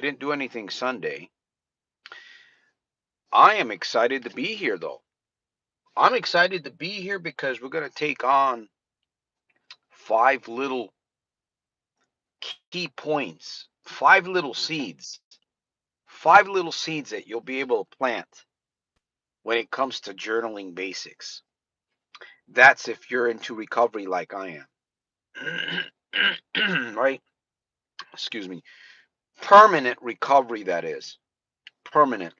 didn't do anything Sunday. I am excited to be here, though. I'm excited to be here because we're going to take on five little key points, five little seeds that you'll be able to plant when it comes to journaling basics. That's if you're into recovery like I am. Right? Excuse me. Permanent recovery, that is. Permanent.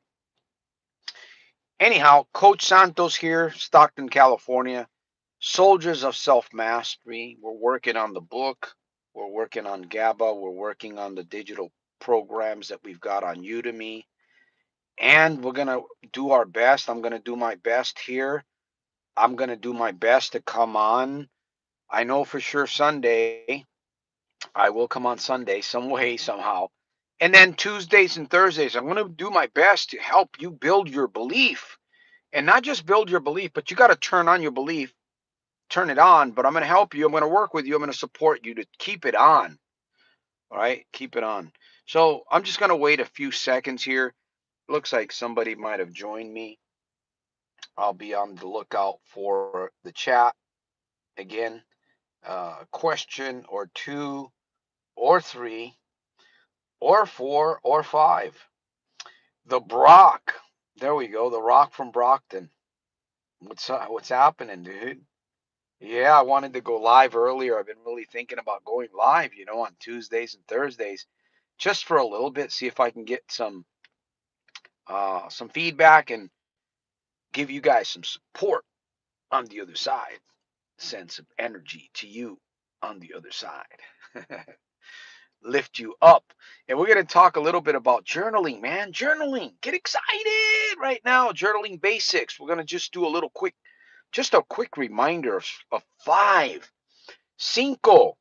Anyhow, Coach Santos here, Stockton, California. Soldiers of Self Mastery. We're working on the book. We're working on GABA. We're working on the digital programs that we've got on Udemy. And we're going to do our best. I'm going to do my best here. I'm going to do my best to come on. I know for sure Sunday, I will come on Sunday some way, somehow. And then Tuesdays and Thursdays, I'm going to do my best to help you build your belief. And not just build your belief, but you got to turn on your belief, turn it on. But I'm going to help you. I'm going to work with you. I'm going to support you to keep it on. All right, keep it on. So I'm just going to wait a few seconds here. Looks like somebody might have joined me. I'll be on the lookout for the chat again. Question or two or three or four or five. The Brock. There we go. The Rock from Brockton. What's happening, dude? Yeah, I wanted to go live earlier. I've been really thinking about going live, on Tuesdays and Thursdays, just for a little bit, see if I can get some feedback and give you guys some support on the other side. Sense of energy to you on the other side. Lift you up. And we're going to talk a little bit about journaling, man. Journaling. Get excited right now. Journaling basics. We're going to just do just a quick reminder of five, cinco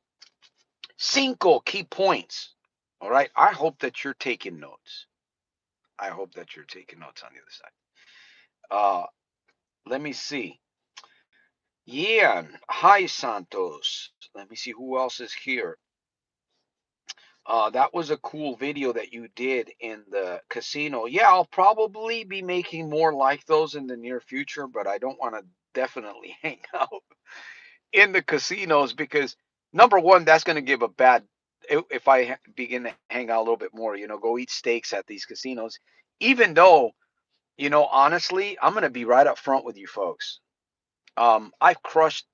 key points. All right. I hope that you're taking notes. I hope that you're taking notes on the other side. Let me see. Yeah. Hi, Santos. Let me see who else is here. That was a cool video that you did in the casino. Yeah, I'll probably be making more like those in the near future, but I don't want to definitely hang out in the casinos because number one, that's going to give a bad. If I begin to hang out a little bit more, go eat steaks at these casinos. Even though, honestly, I'm going to be right up front with you folks. I've crushed.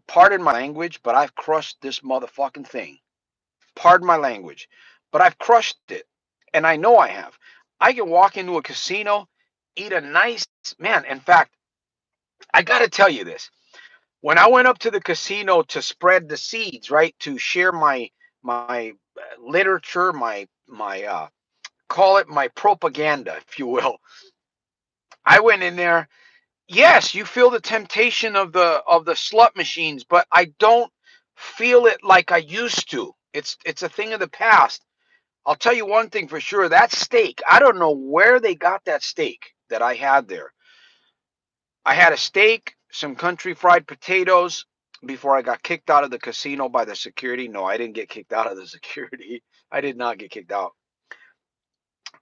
Pardon my language, but I've crushed this motherfucking thing. Pardon my language, but I've crushed it. And I know I have. I can walk into a casino, eat a nice man. In fact, I got to tell you this. When I went up to the casino to spread the seeds, right, to share my literature, my call it my propaganda, if you will. I went in there. Yes, you feel the temptation of the slut machines, but I don't feel it like I used to. It's a thing of the past. I'll tell you one thing for sure. That steak, I don't know where they got that steak that I had there. I had a steak, some country fried potatoes before I got kicked out of the casino by the security. No, I didn't get kicked out of the security. I did not get kicked out.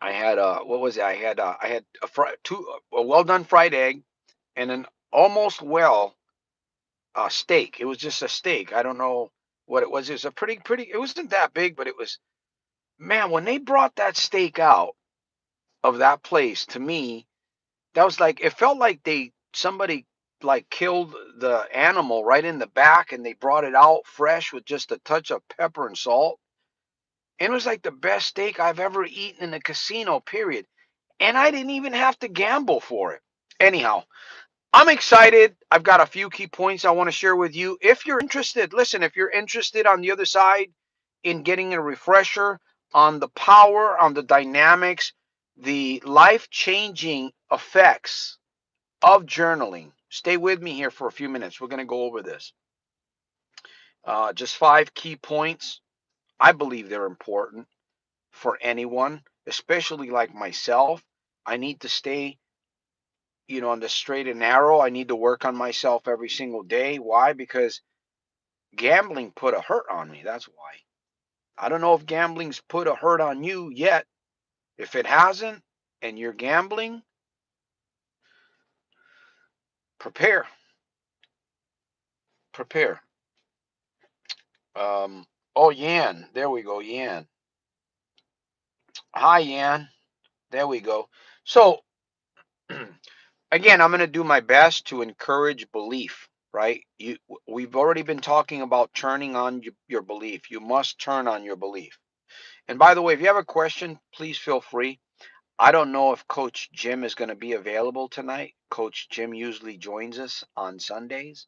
I had what was it? I had a well done fried egg and an almost well steak. It was just a steak. I don't know what it was. It was a pretty. It wasn't that big, but it was. Man, when they brought that steak out of that place to me, that was like it felt like somebody like killed the animal right in the back and they brought it out fresh with just a touch of pepper and salt. And it was like the best steak I've ever eaten in a casino, period. And I didn't even have to gamble for it. Anyhow, I'm excited. I've got a few key points I want to share with you. If you're interested, listen, if you're interested on the other side in getting a refresher on the power, on the dynamics, the life changing effects of journaling, stay with me here for a few minutes. We're going to go over this. Just five key points. I believe they're important for anyone, especially like myself. I need to stay on the straight and narrow. I need to work on myself every single day. Why? Because gambling put a hurt on me. That's why. I don't know if gambling's put a hurt on you yet. If it hasn't and you're gambling, prepare. Prepare. Oh, Yan. There we go, Yan. Hi, Yan. There we go. So, again, I'm going to do my best to encourage belief, right? We've already been talking about turning on your belief. You must turn on your belief. And by the way, if you have a question, please feel free. I don't know if Coach Jim is going to be available tonight. Coach Jim usually joins us on Sundays.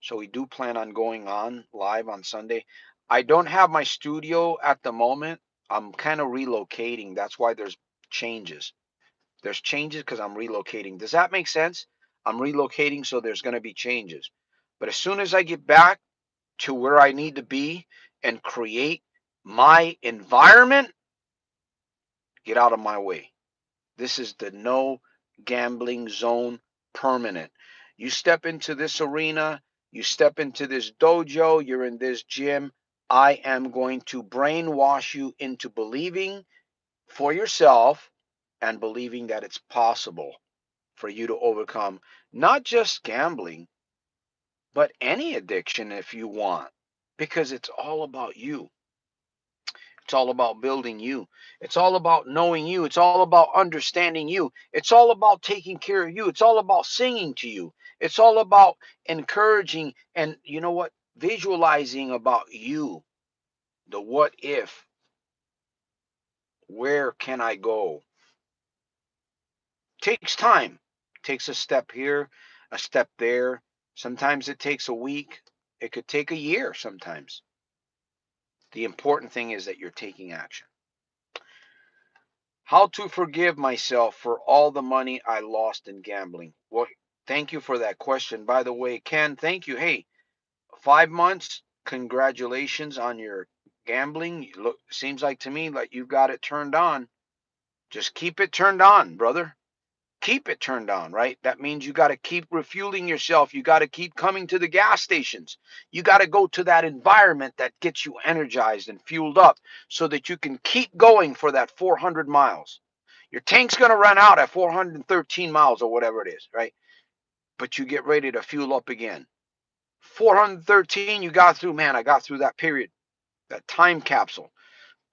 So we do plan on going on live on Sunday. I don't have my studio at the moment. I'm kind of relocating. That's why there's changes. There's changes because I'm relocating. Does that make sense? I'm relocating, so there's going to be changes. But as soon as I get back to where I need to be and create my environment, get out of my way. This is the no gambling zone permanent. You step into this arena, you step into this dojo, you're in this gym. I am going to brainwash you into believing for yourself and believing that it's possible for you to overcome not just gambling, but any addiction if you want, because it's all about you. It's all about building you. It's all about knowing you. It's all about understanding you. It's all about taking care of you. It's all about singing to you. It's all about encouraging and, you know what, visualizing about you. The what if, where can I go? Takes time. Takes a step here, a step there. Sometimes it takes a week. It could take a year sometimes. The important thing is that you're taking action. How to forgive myself for all the money I lost in gambling? Well, thank you for that question. By the way, Ken, thank you. Hey, 5 months. Congratulations on your gambling. Look, seems like to me like you've got it turned on. Just keep it turned on, brother. Keep it turned on, right? That means you got to keep refueling yourself. You got to keep coming to the gas stations. You got to go to that environment that gets you energized and fueled up so that you can keep going for that 400 miles. Your tank's going to run out at 413 miles or whatever it is, right? But you get ready to fuel up again. 413, you got through, man, I got through that period, that time capsule.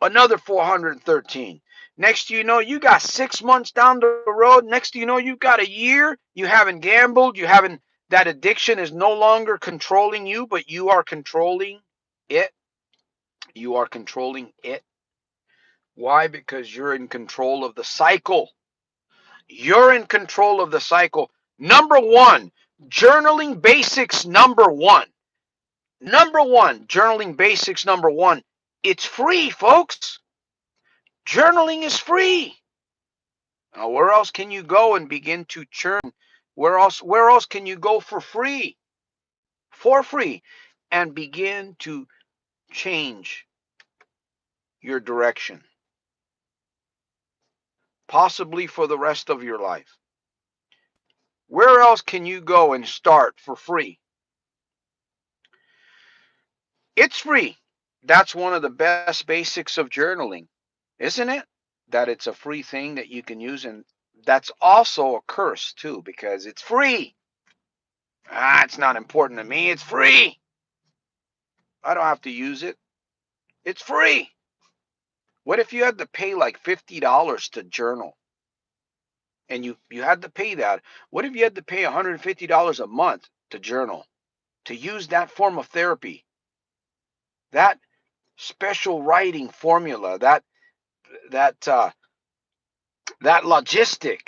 Another 413. Next you know, you got 6 months down the road. Next you know, you got a year. You haven't gambled. You haven't, that addiction is no longer controlling you, but you are controlling it. You are controlling it. Why? Because you're in control of the cycle. You're in control of the cycle. Number one, journaling basics number one. Number one, journaling basics number one. It's free, folks. Journaling is free. Now, where else can you go and begin to churn? Where else can you go for free? For free. And begin to change your direction. Possibly for the rest of your life. Where else can you go and start for free? It's free. That's one of the best basics of journaling, isn't it? That it's a free thing that you can use. And that's also a curse, too, because it's free. It's not important to me. It's free. I don't have to use it. It's free. What if you had to pay like $50 to journal? And you had to pay that. What if you had to pay $150 a month to journal? To use that form of therapy? That special writing formula, that logistic.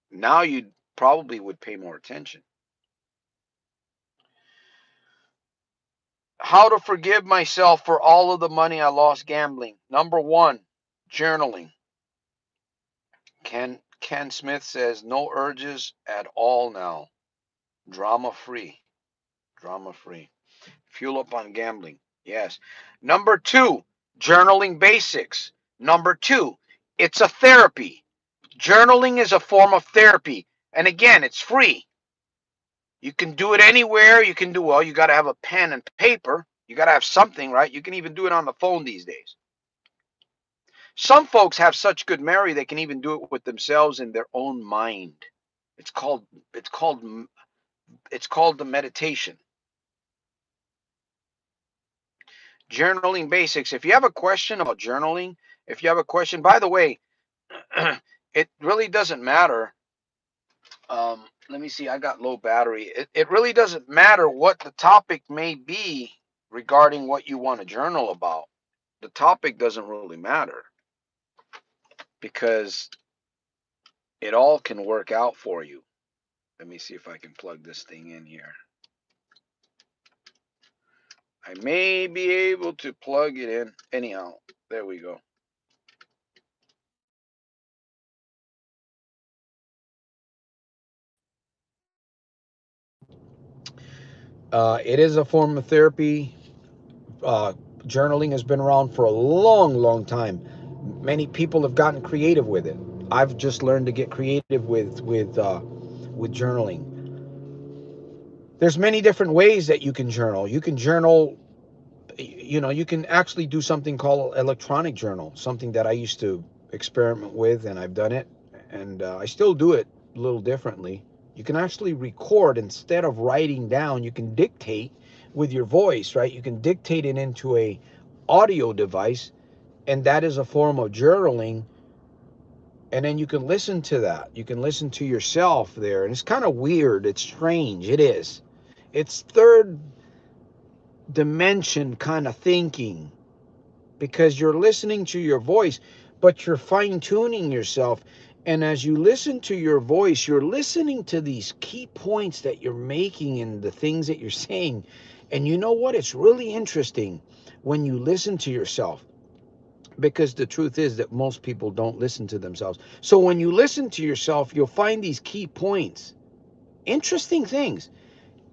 Now you probably would pay more attention. How to forgive myself for all of the money I lost gambling. Number one, journaling. Ken Smith says no urges at all now. Drama free. Drama free. Fuel up on gambling. Yes. Number two, journaling basics. Number two, it's a therapy. Journaling is a form of therapy. And again, it's free. You can do it anywhere. You can do, well, you got to have a pen and paper. You got to have something, right? You can even do it on the phone these days. Some folks have such good memory they can even do it with themselves in their own mind. It's called it's called it's called the meditation. Journaling basics. If you have a question about journaling, if you have a question, by the way, it really doesn't matter. Let me see, I got low battery. It really doesn't matter what the topic may be regarding what you want to journal about. The topic doesn't really matter because it all can work out for you. Let me see if I can plug this thing in here. I may be able to plug it in. Anyhow, there we go. It is a form of therapy. Journaling has been around for a long, long time. Many people have gotten creative with it. I've just learned to get creative with journaling. There's many different ways that you can journal. You can journal, you can actually do something called electronic journal, something that I used to experiment with, and I've done it, and I still do it a little differently. You can actually record instead of writing down. You can dictate with your voice, right? You can dictate it into a audio device, and that is a form of journaling. And then you can listen to that. You can listen to yourself there, and it's kind of weird. It's strange. It is. It's third dimension kind of thinking, because you're listening to your voice, but you're fine tuning yourself. And as you listen to your voice, you're listening to these key points that you're making and the things that you're saying. And you know what? It's really interesting when you listen to yourself, because the truth is that most people don't listen to themselves. So when you listen to yourself, you'll find these key points, interesting things.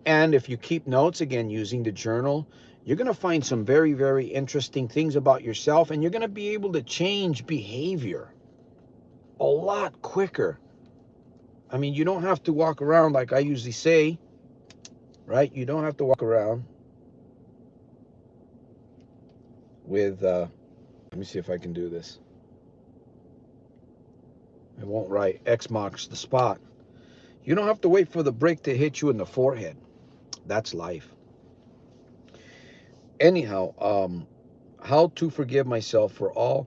And if you keep notes, again, using the journal, you're going to find some very, very interesting things about yourself, and you're going to be able to change behavior a lot quicker. I mean, you don't have to walk around like I usually say, right? You don't have to walk around with, let me see if I can do this. I won't write X marks the spot. You don't have to wait for the brick to hit you in the forehead. That's life. Anyhow, how to forgive myself for all.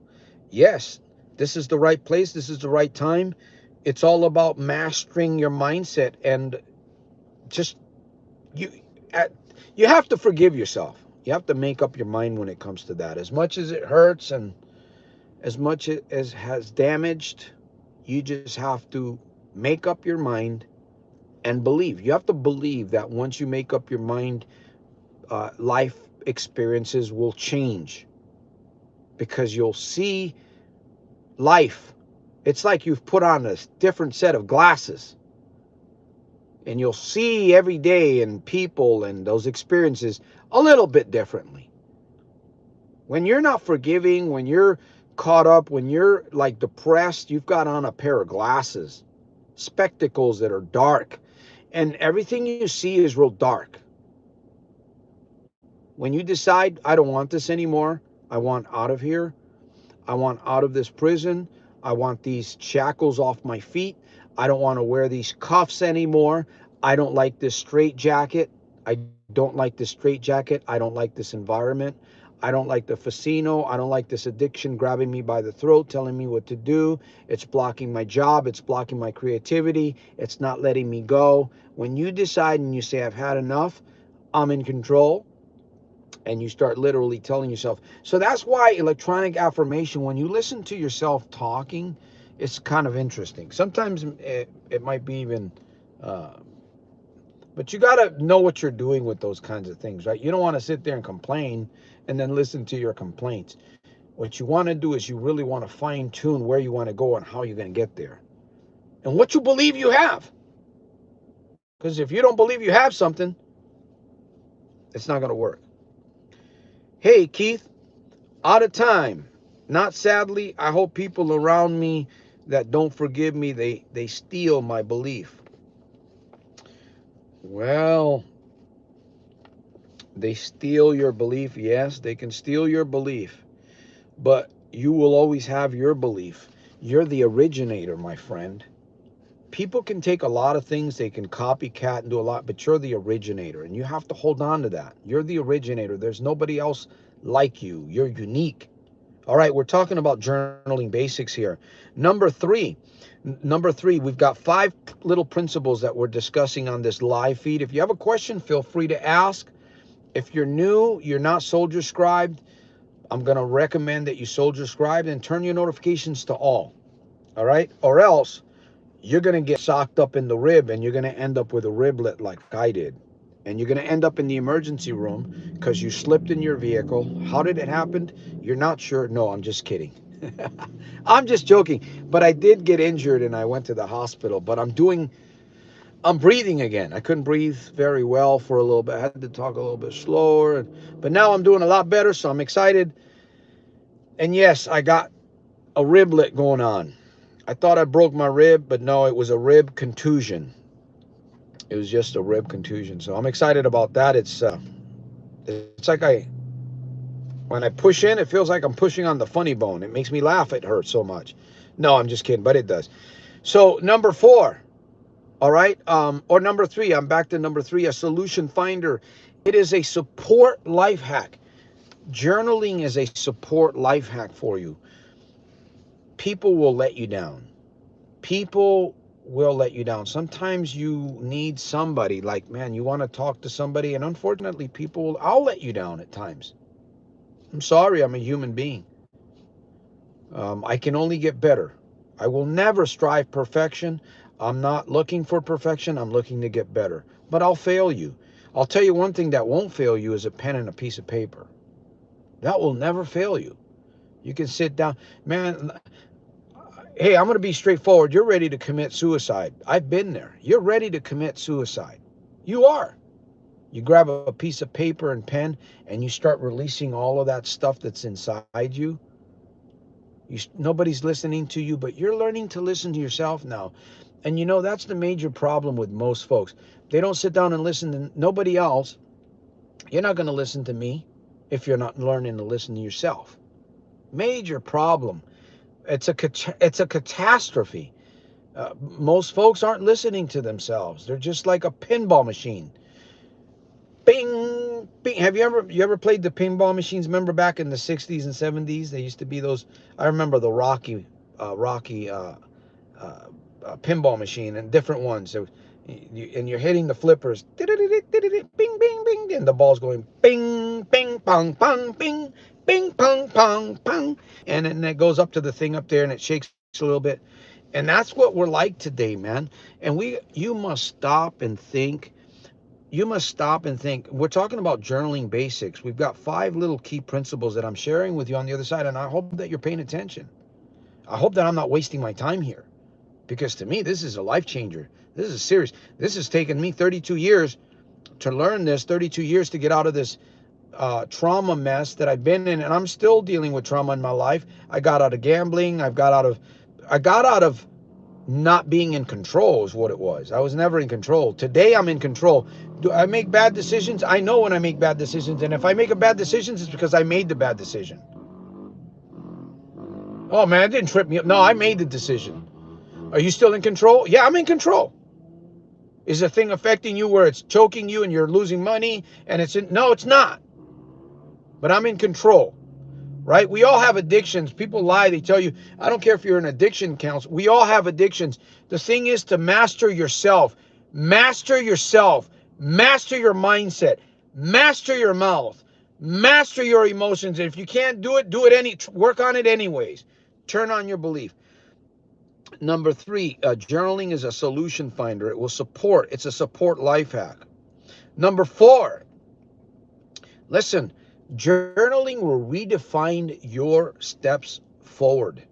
Yes, this is the right place. This is the right time. It's all about mastering your mindset, and just you you have to forgive yourself. You have to make up your mind when it comes to that. As much as it hurts and as much as has damaged, you just have to make up your mind and believe. You have to believe that once you make up your mind, life experiences will change, because you'll see life. It's like you've put on a different set of glasses, and you'll see every day and people and those experiences a little bit differently. When you're not forgiving, when you're caught up, when you're like depressed, you've got on a pair of glasses, spectacles that are dark, and everything you see is real dark. When you decide, I don't want this anymore, I want out of here, I want out of this prison. I want these shackles off my feet. I don't want to wear these cuffs anymore. I don't like this straight jacket. I don't like this straight jacket. I don't like this environment. I don't like the casino. I don't like this addiction grabbing me by the throat, telling me what to do. It's blocking my job. It's blocking my creativity. It's not letting me go. When you decide and you say, I've had enough, I'm in control, and you start literally telling yourself. So that's why electronic affirmation, when you listen to yourself talking, it's kind of interesting. Sometimes it might be even, uh, but you got to know what you're doing with those kinds of things, right? You don't want to sit there and complain and then listen to your complaints. What you want to do is you really want to fine tune where you want to go and how you're going to get there and what you believe you have. Because if you don't believe you have something, it's not going to work. Hey, Keith, out of time. Not sadly. I hope people around me that don't forgive me, they steal my belief. Well, they steal your belief. Yes, they can steal your belief. But You will always have your belief. You're the originator, my friend. People can take a lot of things, they can copycat and do a lot, but you're the originator, and you have to hold on to that. You're the originator. There's nobody else like you. You're unique. All right, we're talking about journaling basics here. Number three, we've got 5 little principles that we're discussing on this live feed. If you have a question, feel free to ask. If you're new, you're not Soldier Scribed, I'm going to recommend that you Soldier Scribe and turn your notifications to all right? Or else you're going to get socked up in the rib and you're going to end up with a riblet like I did. And you're going to end up in the emergency room because you slipped in your vehicle. How did it happen? You're not sure. No, I'm just kidding. I'm just joking. But I did get injured and I went to the hospital. But I'm breathing again. I couldn't breathe very well for a little bit. I had to talk a little bit slower. But now I'm doing a lot better, so I'm excited. And yes, I got a riblet going on. I thought I broke my rib, but no, it was a rib contusion. It was just a rib contusion. So I'm excited about that. It's like when I push in, it feels like I'm pushing on the funny bone. It makes me laugh. It hurts so much. No, I'm just kidding, but it does. So number 4, all right, or number 3. I'm back to number 3. A solution finder. It is a support life hack. Journaling is a support life hack for you. People will let you down. People will let you down. Sometimes you need somebody, like, man, you want to talk to somebody, and unfortunately, I'll let you down at times. I'm sorry, I'm a human being. I can only get better. I will never strive perfection. I'm not looking for perfection. I'm looking to get better. But I'll fail you. I'll tell you one thing that won't fail you is a pen and a piece of paper. That will never fail you. You can sit down. Man, hey, I'm going to be straightforward. You're ready to commit suicide. I've been there. You're ready to commit suicide. You are. You grab a piece of paper and pen and you start releasing all of that stuff that's inside you. Nobody's listening to you, but you're learning to listen to yourself now. And you know, that's the major problem with most folks. They don't sit down and listen to nobody else. You're not going to listen to me if you're not learning to listen to yourself. Major problem. It's a catastrophe. Most folks aren't listening to themselves. They're just like a pinball machine. Bing, bing. Have you ever played the pinball machines? Remember back in the 60s and 70s, they used to be those. I remember the Rocky pinball machine and different ones. So and you're hitting the flippers, bing, bing, bing, and the ball's going bing, bing, pong, pong, bing, bing, pong, pong, pong, and then it goes up to the thing up there and it shakes a little bit. And that's what we're like today, man. And you must stop and think. You must stop and think. We're talking about journaling basics. We've got 5 little key principles that I'm sharing with you on the other side, and I hope that you're paying attention. I hope that I'm not wasting my time here, because to me, this is a life changer. This is serious. This has taken me 32 years to learn this, 32 years to get out of this trauma mess that I've been in, and I'm still dealing with trauma in my life. I got out of gambling. I got out of not being in control is what it was. I was never in control. Today I'm in control. Do I make bad decisions? I know when I make bad decisions, and if I make a bad decision, it's because I made the bad decision. Oh man, it didn't trip me up. No, I made the decision. Are you still in control? Yeah, I'm in control. Is the thing affecting you where it's choking you and you're losing money and no, it's not. But I'm in control. Right? We all have addictions. People lie. They tell you, I don't care if you're an addiction counselor. We all have addictions. The thing is to master yourself. Master yourself. Master your mindset. Master your mouth. Master your emotions. And if you can't do it, work on it anyways. Turn on your belief. Number 3, journaling is a solution finder. It's a support life hack. Number 4, listen, journaling will redefine your steps forward.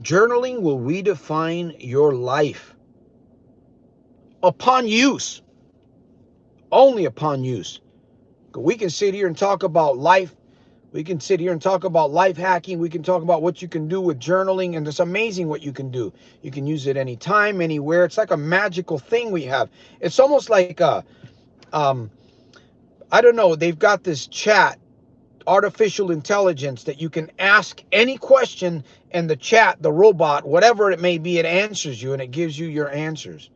Journaling will redefine your life upon use, only upon use. We can sit here and talk about life. We can sit here and talk about life hacking. We can talk about what you can do with journaling, and it's amazing what you can do. You can use it anytime, anywhere. It's like a magical thing we have. It's almost like I don't know. They've got this chat artificial intelligence that you can ask any question, and the chat, the robot, whatever it may be, it answers you and it gives you your answers.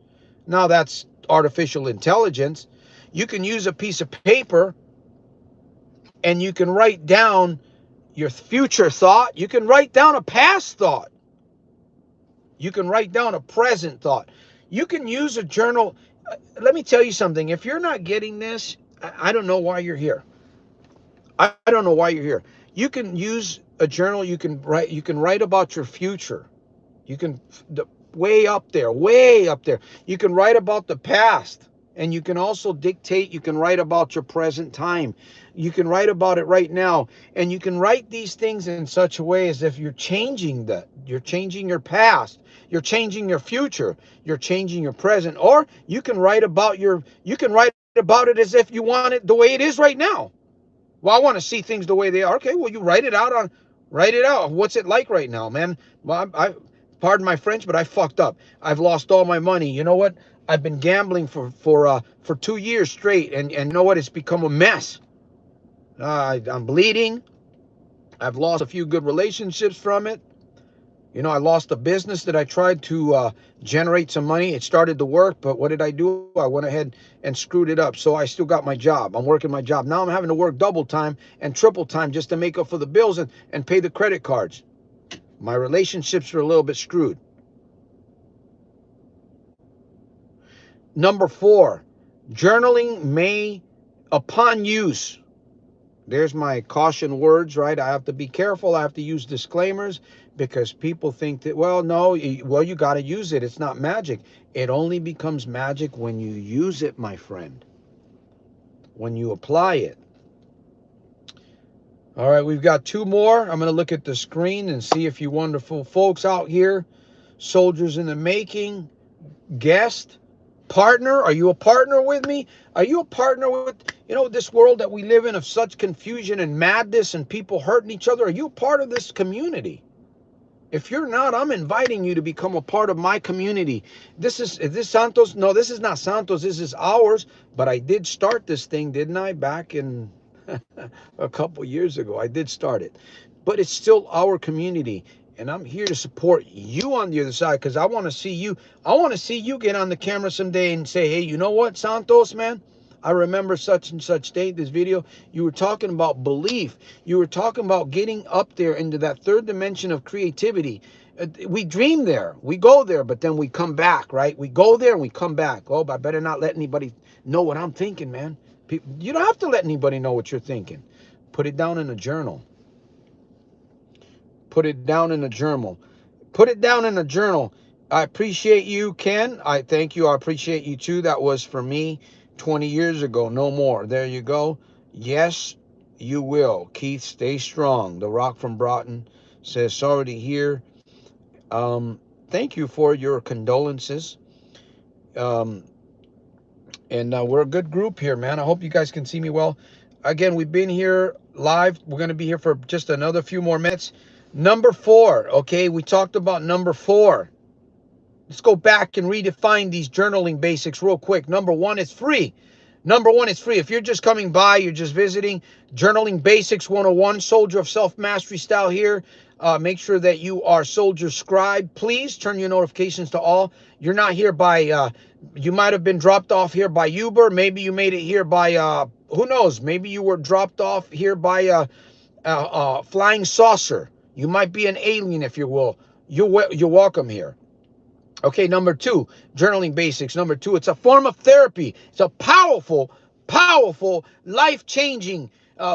Now that's artificial intelligence. You can use a piece of paper and you can write down your future thought. You can write down a past thought. You can write down a present thought. You can use a journal. Let me tell you something. If you're not getting this, I don't know why you're here. I don't know why you're here. You can use a journal. You can write about your future. You can way up there, way up there. You can write about the past, and you can also dictate. You can write about your present time. You can write about it right now, and you can write these things in such a way as if you're changing your past, you're changing your future, you're changing your present, or you can write about it as if you want it the way it is right now. Well, I want to see things the way they are. Okay, well, you write it out. What's it like right now, man? Well, pardon my French, but I fucked up. I've lost all my money. You know what? I've been gambling for 2 years straight, and you know what? It's become a mess. I'm bleeding. I've lost a few good relationships from it. You know, I lost a business that I tried to generate some money. It started to work, but what did I do? I went ahead and screwed it up. So I still got my job. I'm working my job. Now I'm having to work double time and triple time just to make up for the bills and pay the credit cards. My relationships are a little bit screwed. Number 4, journaling may, upon use, there's my caution words, right? I have to be careful. I have to use disclaimers because people think that, well, no, you got to use it. It's not magic. It only becomes magic when you use it, my friend, when you apply it. All right, we've got 2 more. I'm going to look at the screen and see if you wonderful folks out here, soldiers in the making, guest, partner, are you a partner with me? Are you a partner with, this world that we live in of such confusion and madness and people hurting each other? Are you a part of this community? If you're not, I'm inviting you to become a part of my community. Is this Santos? No, this is not Santos. This is ours. But I did start this thing, didn't I? Back in a couple years ago. I did start it. But it's still our community. And I'm here to support you on the other side because I want to see you. I want to see you get on the camera someday and say, hey, you know what, Santos, man? I remember such and such date, this video. You were talking about belief. You were talking about getting up there into that third dimension of creativity. We dream there. We go there, but then we come back, right? We go there and we come back. Oh, but I better not let anybody know what I'm thinking, man. You don't have to let anybody know what you're thinking. Put it down in a journal. Put it down in a journal. Put it down in a journal. I appreciate you, Ken. I thank you. I appreciate you too. That was for me 20 years ago. No more. There you go. Yes, you will. Keith, stay strong. The Rock from Broughton says, sorry to hear. Thank you for your condolences. And we're a good group here, man. I hope you guys can see me well. Again, we've been here live. We're going to be here for just another few more minutes. Number 4, okay? We talked about number 4. Let's go back and redefine these journaling basics real quick. Number 1, it's free. Number 1, it's free. If you're just coming by, you're just visiting, Journaling Basics 101, Soldier of Self-Mastery style here. Make sure that you are Soldier Scribed. Please turn your notifications to all. You're not here by, you might have been dropped off here by Uber. Maybe you made it here by, who knows? Maybe you were dropped off here by flying saucer. You might be an alien, if you will. You're welcome here. Okay, number 2, journaling basics. Number 2, it's a form of therapy. It's a powerful, powerful, life-changing,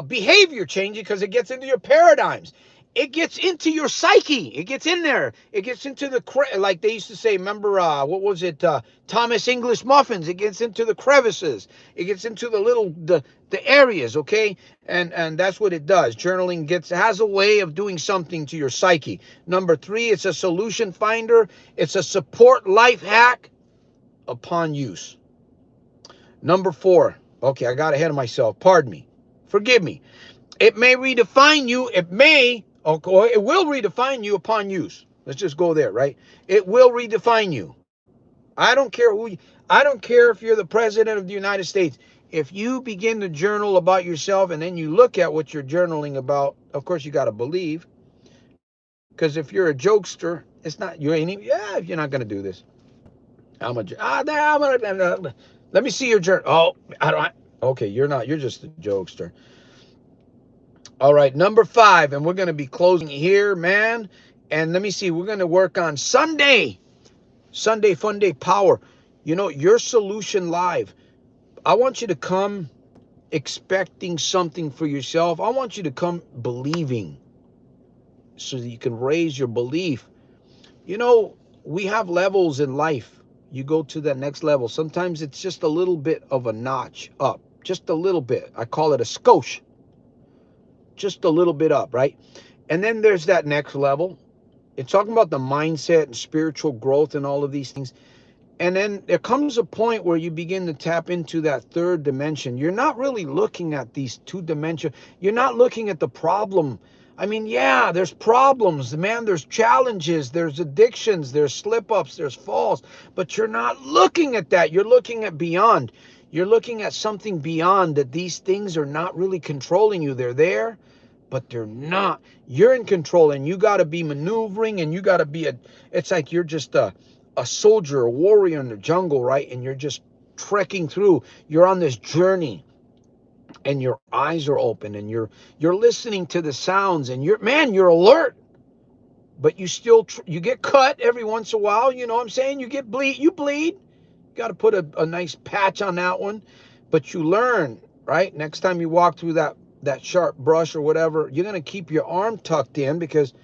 behavior-changing because it gets into your paradigms. It gets into your psyche. It gets in there. It gets into the, like they used to say, remember, what was it, Thomas English muffins. It gets into the crevices. It gets into the areas, okay? And that's what it does. Journaling has a way of doing something to your psyche. Number 3, it's a solution finder. It's a support life hack upon use. Number 4, okay, I got ahead of myself. Pardon me. Forgive me. It may redefine you. It will redefine you upon use. Let's just go there, right? It will redefine you. I don't care if you're the president of the United States. if you begin to journal about yourself and then you look at what you're journaling about, of course you got to believe. Because if you're a jokester, it's not, you ain't even, yeah, if you're not going to do this. Let me see your journal. Oh, I don't, okay, you're not, you're just a jokester. All right, number 5, and we're going to be closing here, man. And let me see, we're going to work on Sunday. Sunday Fun Day Power. You know, your solution live. I want you to come expecting something for yourself. I want you to come believing so that you can raise your belief. You know, we have levels in life. You go to that next level. Sometimes it's just a little bit of a notch up, just a little bit. I call it a skosh, just a little bit up, right? And then there's that next level. It's talking about the mindset and spiritual growth and all of these things. And then there comes a point where you begin to tap into that third dimension. You're not really looking at these two dimensions. You're not looking at the problem. I mean, yeah, there's problems, man. There's challenges, there's addictions, there's slip ups, there's falls. But you're not looking at that. You're looking at beyond. You're looking at something beyond that these things are not really controlling you. They're there, but they're not. You're in control and you got to be maneuvering and you got to be it's like you're just a soldier, a warrior in the jungle, right? And you're just trekking through. You're on this journey and your eyes are open and you're listening to the sounds and you're alert, but you still you get cut every once in a while, you know what I'm saying? You bleed. You got to put a nice patch on that one, but you learn, right? Next time you walk through that sharp brush or whatever, you're going to keep your arm tucked in because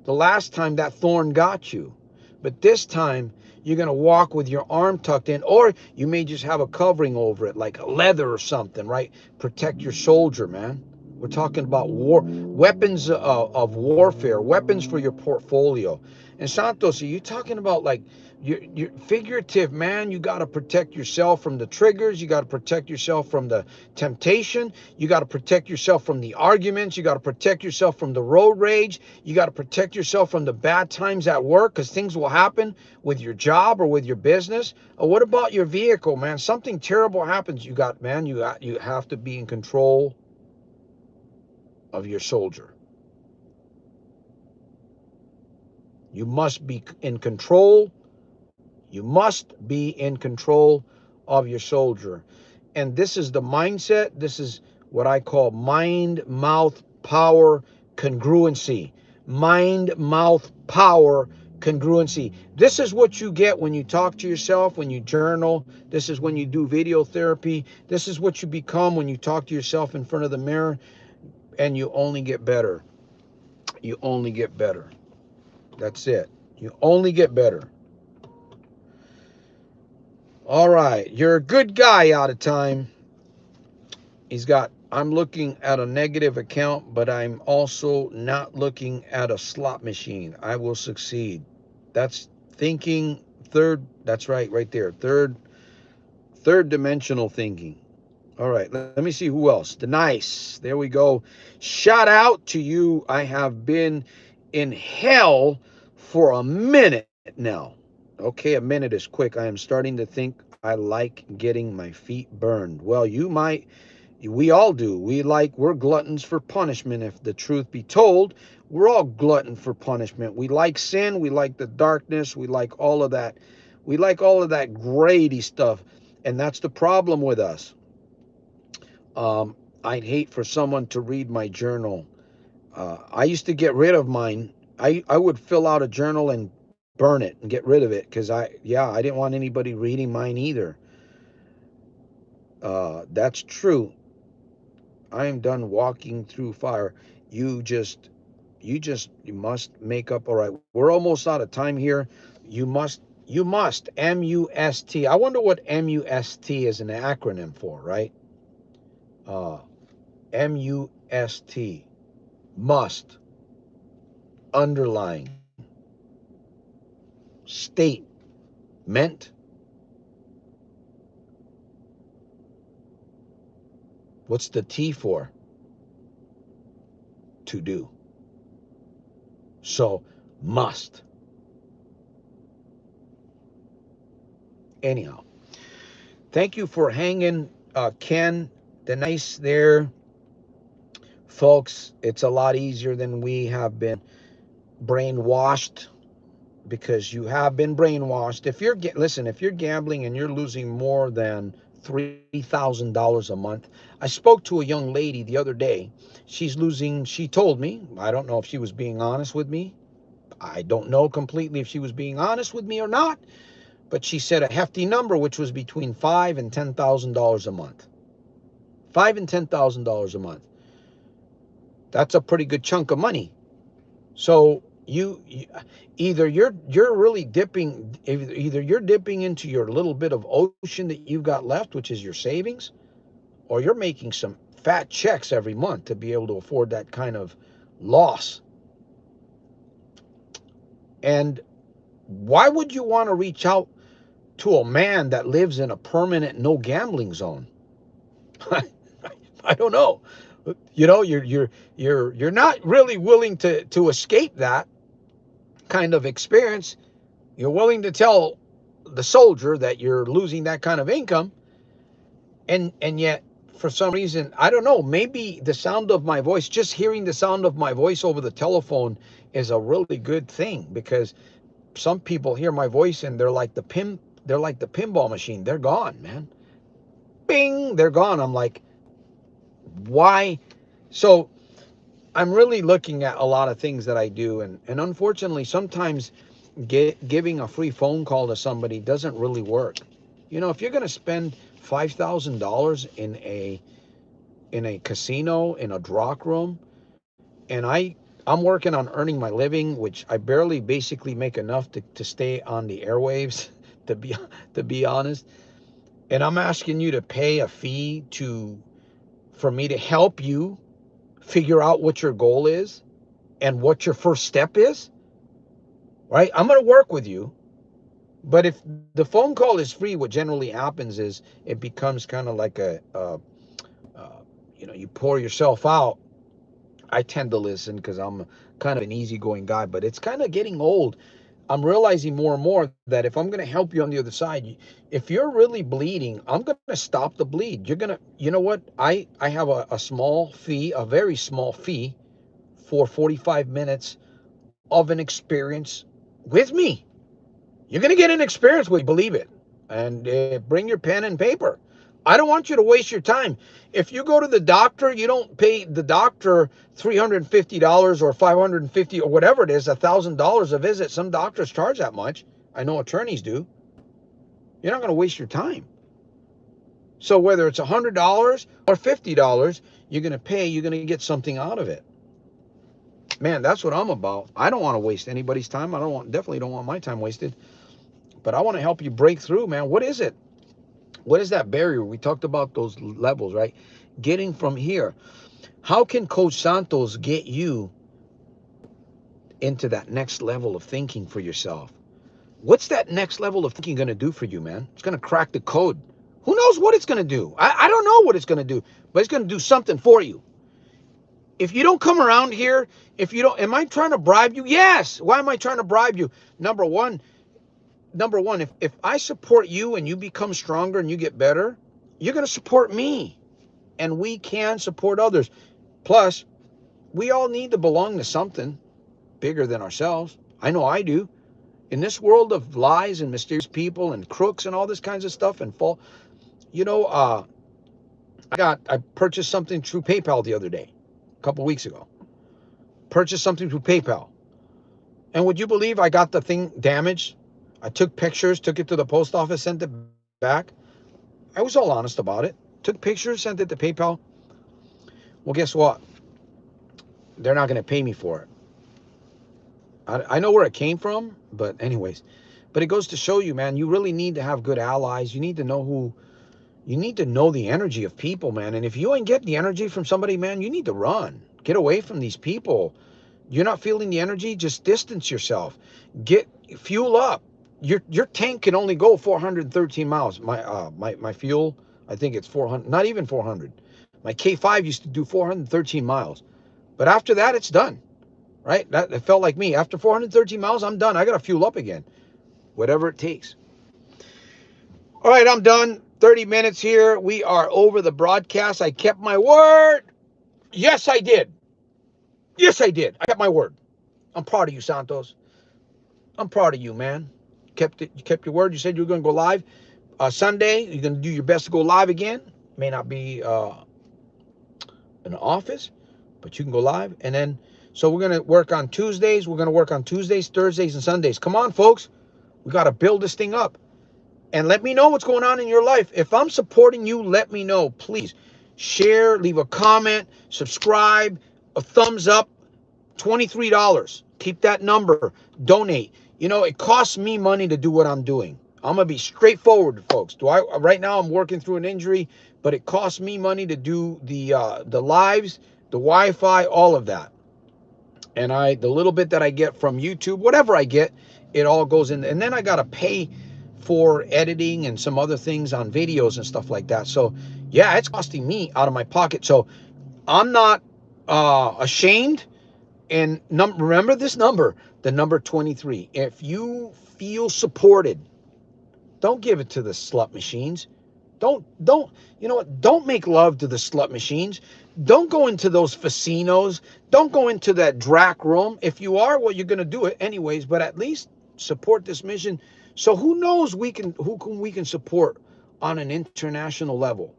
the last time that thorn got you. But this time, you're going to walk with your arm tucked in, or you may just have a covering over it, like a leather or something, right? Protect your soldier, man. We're talking about war, weapons of warfare, weapons for your portfolio. And Santos, are you talking about like you're figurative, man? You got to protect yourself from the triggers. You got to protect yourself from the temptation. You got to protect yourself from the arguments. You got to protect yourself from the road rage. You got to protect yourself from the bad times at work because things will happen with your job or with your business. Or what about your vehicle, man? Something terrible happens. You have to be in control of your soldier. You must be in control. You must be in control of your soldier. And this is the mindset. This is what I call mind, mouth, power, congruency. Mind, mouth, power, congruency. This is what you get when you talk to yourself, when you journal. This is when you do video therapy. This is what you become when you talk to yourself in front of the mirror, and you only get better. You only get better. That's it. You only get better. All right. You're a good guy out of time. I'm looking at a negative account, but I'm also not looking at a slot machine. I will succeed. That's thinking that's right there. Third dimensional thinking. All right, let me see who else. The nice. There we go. Shout out to you. I have been in hell for a minute now. Okay, a minute is quick. I am starting to think I like getting my feet burned. Well, we all do. We're gluttons for punishment. If the truth be told, we're all glutton for punishment. We like sin. We like the darkness. We like all of that. We like all of that grady stuff. And that's the problem with us. I'd hate for someone to read my journal. I used to get rid of mine. I would fill out a journal and burn it and get rid of it because I didn't want anybody reading mine either. That's true. I am done walking through fire. You just, you must make up. All right, we're almost out of time here. You must, MUST. I wonder what MUST is an acronym for, right? Uh, MUST, must, underline, state, meant. What's the T for? To do. So, must. Anyhow, thank you for hanging Ken, the nice there, folks. It's a lot easier than we have been brainwashed, because you have been brainwashed. If you're listen, if you're gambling and you're losing more than $3,000 a month. I spoke to a young lady the other day. She's losing, she told me, I don't know if she was being honest with me. I don't know completely if she was being honest with me or not, but she said a hefty number, which was between $5,000 and $10,000 a month. $5,000 and $10,000 a month. That's a pretty good chunk of money. So you either you're really dipping, either you're dipping into your little bit of ocean that you've got left, which is your savings, or you're making some fat checks every month to be able to afford that kind of loss. And why would you want to reach out to a man that lives in a permanent no gambling zone? I don't know. You know, you're not really willing to escape that kind of experience. You're willing to tell the soldier that you're losing that kind of income, and yet for some reason, I don't know, maybe the sound of my voice, just hearing the sound of my voice over the telephone is a really good thing, because some people hear my voice and they're like the pinball machine. They're gone, man. Bing, they're gone. I'm like, why? So I'm really looking at a lot of things that I do, and unfortunately sometimes giving a free phone call to somebody doesn't really work. You know, if you're going to spend $5,000 in a casino, in a drop room, and I'm working on earning my living, which I barely basically make enough to stay on the airwaves, to be to be honest, and I'm asking you to pay a fee to for me to help you figure out what your goal is and what your first step is, right? I'm going to work with you. But if the phone call is free, what generally happens is it becomes kind of like uh, you pour yourself out. I tend to listen because I'm kind of an easygoing guy, but it's kind of getting old. I'm realizing more and more that if I'm going to help you on the other side, if you're really bleeding, I'm going to stop the bleed. You're going to, you know what? I have a small fee, a very small fee for 45 minutes of an experience with me. You're going to get an experience with me, believe it. And bring your pen and paper. I don't want you to waste your time. If you go to the doctor, you don't pay the doctor $350 or $550 or whatever it is, $1,000 a visit. Some doctors charge that much. I know attorneys do. You're not going to waste your time. So whether it's $100 or $50, you're going to pay. You're going to get something out of it. Man, that's what I'm about. I don't want to waste anybody's time. Definitely don't want my time wasted. But I want to help you break through, man. What is it? What is that barrier? We talked about those levels, right? Getting from here. How can Coach Santos get you into that next level of thinking for yourself? What's that next level of thinking going to do for you, man? It's going to crack the code. Who knows what it's going to do? I don't know what it's going to do, but it's going to do something for you. If you don't come around here, if you don't, am I trying to bribe you? Yes. Why am I trying to bribe you? Number one, if I support you and you become stronger and you get better, you're going to support me, and we can support others. Plus, we all need to belong to something bigger than ourselves. I know I do. In this world of lies and mysterious people and crooks and all this kinds of stuff and fall, you know, I purchased something through PayPal the other day, a couple weeks ago. Purchased something through PayPal. And would you believe I got the thing damaged? I took pictures, took it to the post office, sent it back. I was all honest about it. Took pictures, sent it to PayPal. Well, guess what? They're not going to pay me for it. I know where it came from, but anyways. But it goes to show you, man, you really need to have good allies. You need to know the energy of people, man. And if you ain't getting the energy from somebody, man, you need to run. Get away from these people. You're not feeling the energy, just distance yourself. Get fuel up. Your tank can only go 413 miles. My fuel, I think it's 400, not even 400. My K5 used to do 413 miles. But after that, it's done. Right? That it felt like me. After 413 miles, I'm done. I got to fuel up again. Whatever it takes. All right, I'm done. 30 minutes here. We are over the broadcast. I kept my word. Yes, I did. Yes, I did. I kept my word. I'm proud of you, Santos. I'm proud of you, man. You kept your word. You said you were going to go live Sunday. You're going to do your best to go live again. May not be in the office, but you can go live. And then, so we're going to work on Tuesdays. We're going to work on Tuesdays, Thursdays, and Sundays. Come on, folks. We got to build this thing up. And let me know what's going on in your life. If I'm supporting you, let me know. Please share, leave a comment, subscribe, a thumbs up. $23. Keep that number. Donate. You know, it costs me money to do what I'm doing. I'm gonna be straightforward, folks. Right now I'm working through an injury, but it costs me money to do the lives, the Wi-Fi, all of that. And the little bit that I get from YouTube, whatever I get, it all goes in. And then I gotta pay for editing and some other things on videos and stuff like that. So yeah, it's costing me out of my pocket. So I'm not ashamed. And remember this number, the number 23. If you feel supported, don't give it to the slut machines. Don't, you know what? Don't make love to the slut machines. Don't go into those casinos. Don't go into that drac room. If you are, well, you're going to do it anyways, but at least support this mission. So who knows we can support on an international level.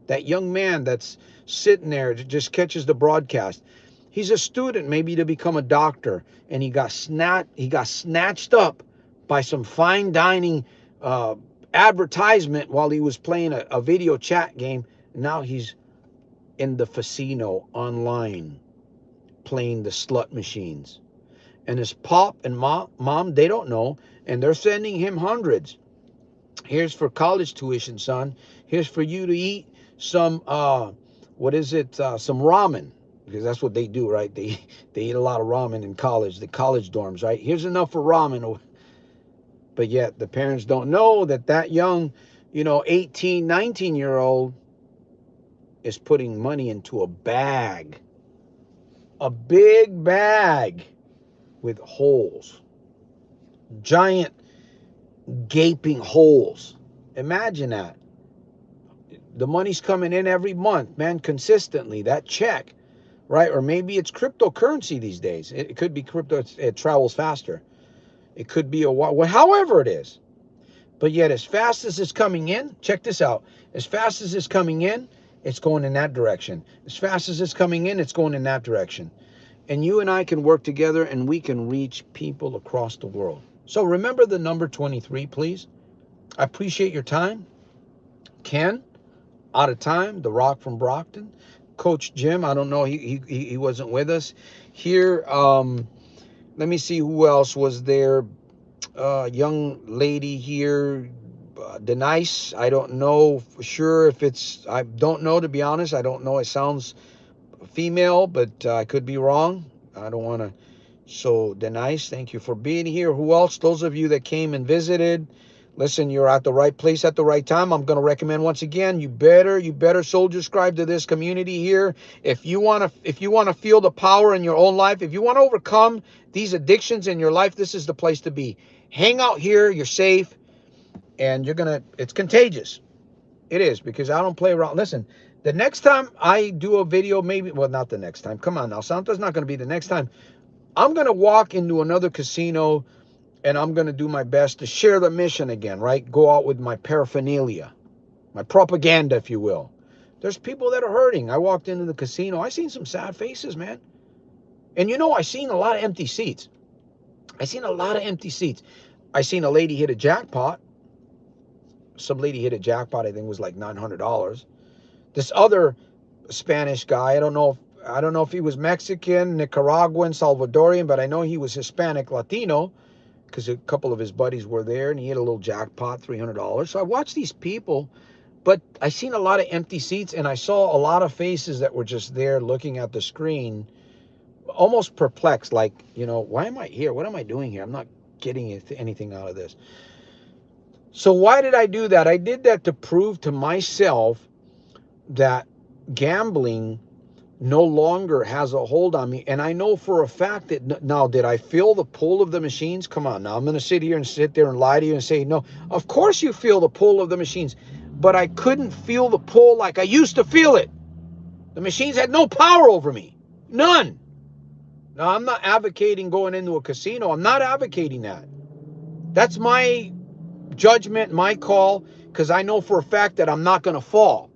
That young man that's sitting there just catches the broadcast. He's a student, maybe to become a doctor, and he got snatched up by some fine dining advertisement while he was playing a video chat game. Now he's in the casino online playing the slut machines. And his pop and mom, they don't know, and they're sending him hundreds. Here's for college tuition, son. Here's for you to eat some some ramen, because that's what they do, right? They eat a lot of ramen in college, the college dorms, right? Here's enough for ramen. But yet the parents don't know that young, 18, 19-year-old is putting money into a bag, a big bag with holes, giant gaping holes. Imagine that. The money's coming in every month, man, consistently, that check, right? Or maybe it's cryptocurrency these days. It could be crypto. It travels faster. It could be however it is. But yet, as fast as it's coming in, check this out. As fast as it's coming in, it's going in that direction. As fast as it's coming in, it's going in that direction. And you and I can work together and we can reach people across the world. So remember the number 23, please. I appreciate your time. Ken, out of time, the Rock from Brockton. Coach Jim, I don't know, he wasn't with us here. Let me see who else was there. Young lady here, Denise. I don't know for sure if I don't know, to be honest. I don't know. It sounds female, but I could be wrong. I don't want to. So Denise, thank you for being here. Who else? Those of you that came and visited. Listen, you're at the right place at the right time. I'm going to recommend once again, you better Soldier Scribe to this community here. If you want to feel the power in your own life, if you want to overcome these addictions in your life, this is the place to be. Hang out here, you're safe, and it's contagious. It is, because I don't play around. Listen, the next time I do a video, not the next time. Come on now, Santo's not going to be the next time. I'm going to walk into another casino and I'm going to do my best to share the mission again, right? Go out with my paraphernalia, my propaganda, if you will. There's people that are hurting. I walked into the casino. I seen some sad faces, man. And I seen a lot of empty seats. I seen a lady hit a jackpot. Some lady hit a jackpot, I think it was like $900. This other Spanish guy, I don't know if he was Mexican, Nicaraguan, Salvadorian, but I know he was Hispanic, Latino, because a couple of his buddies were there, and he hit a little jackpot, $300. So I watched these people, but I seen a lot of empty seats, and I saw a lot of faces that were just there looking at the screen, almost perplexed, like, why am I here? What am I doing here? I'm not getting anything out of this. So why did I do that? I did that to prove to myself that gambling no longer has a hold on me. And I know for a fact that, now, did I feel the pull of the machines? Come on, now I'm going to sit there and lie to you and say, no, of course you feel the pull of the machines. but I couldn't feel the pull like I used to feel it. The machines had no power over me. None. Now, I'm not advocating going into a casino. I'm not advocating that. That's my judgment, my call, because I know for a fact that I'm not going to fall.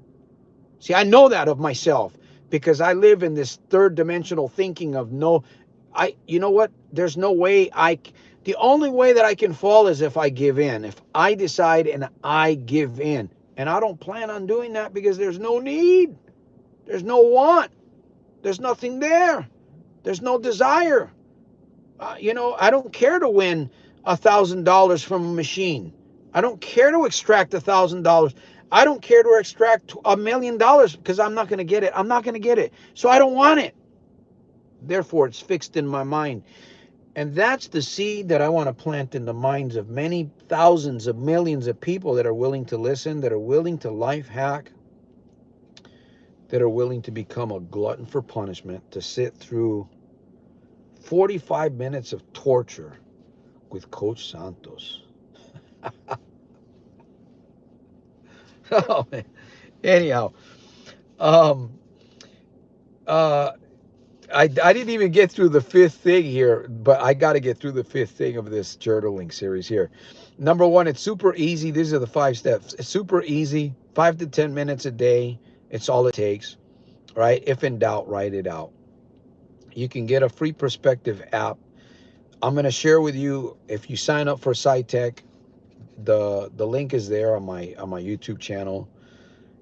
See, I know that of myself because I live in this third dimensional thinking of you know what? There's no way the only way that I can fall is if I give in. If I decide and I give in. And I don't plan on doing that because there's no need. There's no want. There's nothing there. There's no desire. I don't care to win $1,000 from a machine. I don't care to extract $1,000. I don't care to extract $1,000,000 because I'm not going to get it. I'm not going to get it. So I don't want it. Therefore, it's fixed in my mind. And that's the seed that I want to plant in the minds of many thousands of millions of people that are willing to listen, that are willing to life hack, that are willing to become a glutton for punishment, to sit through 45 minutes of torture with Coach Santos. Oh, man. Anyhow, um, uh, I didn't even get through the fifth thing here, but I got to get through the fifth thing of this journaling series here. Number one, it's super easy. These are the 5 steps. It's super easy, 5 to 10 minutes a day. It's all it takes, right? If in doubt, write it out. You can get a free perspective app. I'm going to share with you, if you sign up for S.I.T.E.C, the link is there on my YouTube channel.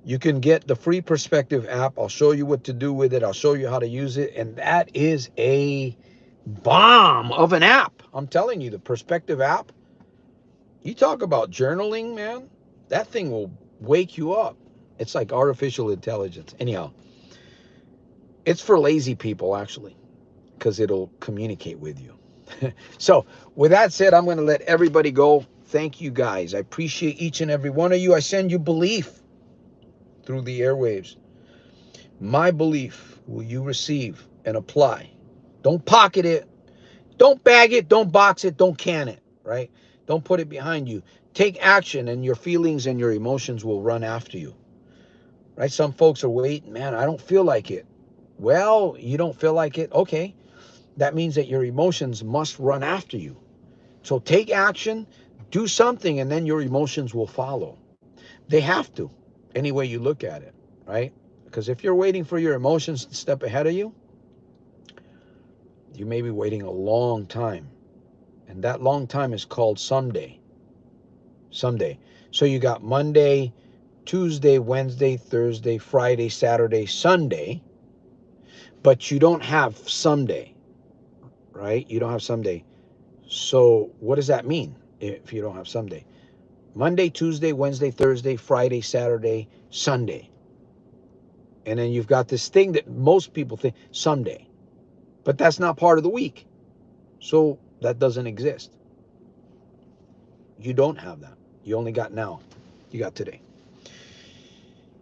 You can get the free perspective app. I'll show you what to do with it. I'll show you how to use it. And that is a bomb of an app. I'm telling you, the perspective app, you talk about journaling, man, that thing will wake you up. It's like artificial intelligence. Anyhow, it's for lazy people, actually, because it'll communicate with you. So with that said, I'm going to let everybody go. Thank you, guys. I appreciate each and every one of you. I send you belief through the airwaves. My belief will you receive and apply. Don't pocket it. Don't bag it. Don't box it. Don't can it, right? Don't put it behind you. Take action and your feelings and your emotions will run after you, right? Some folks are waiting, man, I don't feel like it. Well, you don't feel like it? Okay. That means that your emotions must run after you. So take action, do something, and then your emotions will follow. They have to, any way you look at it, right? Because if you're waiting for your emotions to step ahead of you, you may be waiting a long time. And that long time is called someday. Someday. So you got Monday, Tuesday, Wednesday, Thursday, Friday, Saturday, Sunday, but you don't have someday, right? You don't have someday. So what does that mean if you don't have someday? Monday, Tuesday, Wednesday, Thursday, Friday, Saturday, Sunday. And then you've got this thing that most people think someday, but that's not part of the week. So that doesn't exist. You don't have that. You only got now. You got today.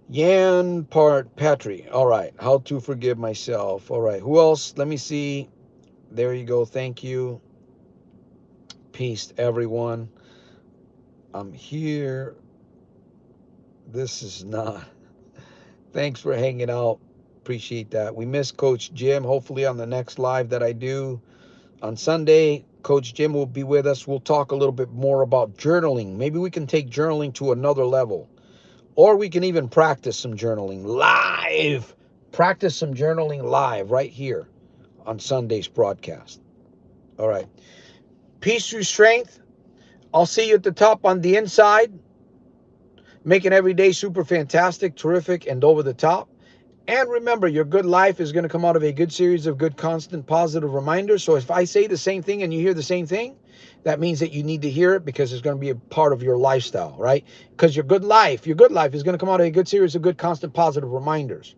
Yan Patry. All right. How to forgive myself. All right. Who else? Let me see. There you go. Thank you. Peace, everyone. I'm here. This is not. Thanks for hanging out. Appreciate that. We miss Coach Jim. Hopefully on the next live that I do on Sunday, Coach Jim will be with us. We'll talk a little bit more about journaling. Maybe we can take journaling to another level. Or we can even practice some journaling live. Practice some journaling live right here on Sunday's broadcast. All right. Peace through strength. I'll see you at the top on the inside. Making every day super fantastic, terrific, and over the top. And remember, your good life is going to come out of a good series of good, constant, positive reminders. So if I say the same thing and you hear the same thing, that means that you need to hear it because it's going to be a part of your lifestyle, right? Because your good life is going to come out of a good series of good, constant, positive reminders.